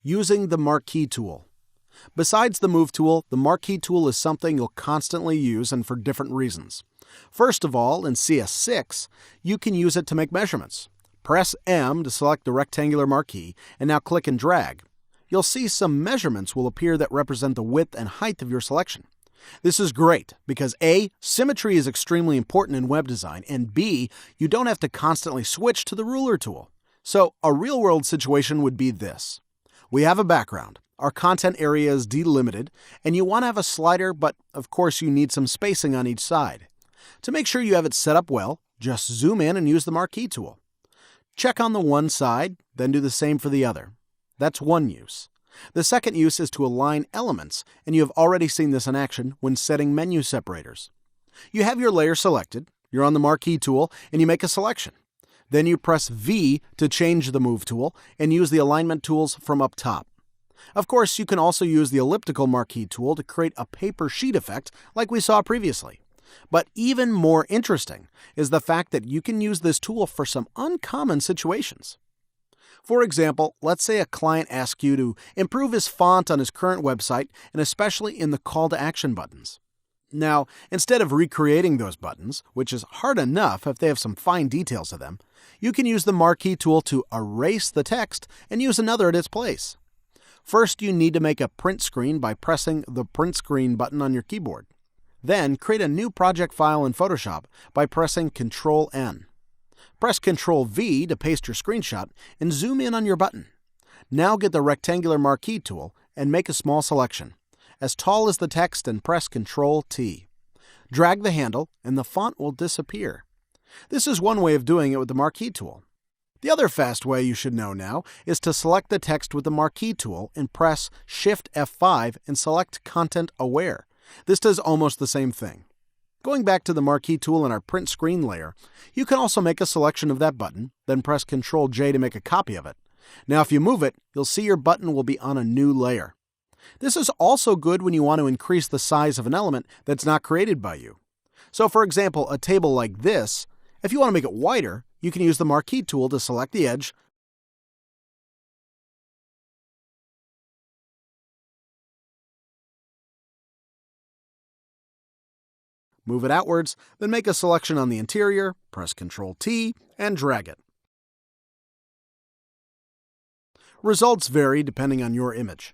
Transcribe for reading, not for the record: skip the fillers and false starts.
Using the Marquee tool. Besides the Move tool, the Marquee tool is something you'll constantly use and for different reasons. First of all, in CS6, you can use it to make measurements. Press M to select the rectangular marquee, and now click and drag. You'll see some measurements will appear that represent the width and height of your selection. This is great because A, symmetry is extremely important in web design, and B, you don't have to constantly switch to the ruler tool. So a real-world situation would be this. We have a background. Our content area is delimited, and you want to have a slider, but of course you need some spacing on each side. To make sure you have it set up well, just zoom in and use the Marquee tool. Check on the one side, then do the same for the other. That's one use. The second use is to align elements, and you have already seen this in action when setting menu separators. You have your layer selected, you're on the Marquee tool, and you make a selection. Then you press V to change the Move tool and use the alignment tools from up top. Of course, you can also use the elliptical Marquee tool to create a paper sheet effect like we saw previously. But even more interesting is the fact that you can use this tool for some uncommon situations. For example, let's say a client asks you to improve his font on his current website and especially in the call to action buttons. Now, instead of recreating those buttons, which is hard enough if they have some fine details to them, you can use the Marquee tool to erase the text and use another at its place. First, you need to make a print screen by pressing the Print Screen button on your keyboard. Then, create a new project file in Photoshop by pressing Ctrl-N. Press Ctrl-V to paste your screenshot and zoom in on your button. Now get the rectangular Marquee tool and make a small selection, as tall as the text, and press Ctrl-T. Drag the handle and the font will disappear. This is one way of doing it with the Marquee tool. The other fast way you should know now is to select the text with the Marquee tool and press Shift F5 and select Content Aware. This does almost the same thing. Going back to the Marquee tool in our print screen layer, you can also make a selection of that button, then press Ctrl-J to make a copy of it. Now if you move it, you'll see your button will be on a new layer. This is also good when you want to increase the size of an element that's not created by you. So for example, a table like this, if you want to make it wider, you can use the Marquee tool to select the edge, move it outwards, then make a selection on the interior, press Ctrl-T, and drag it. Results vary depending on your image.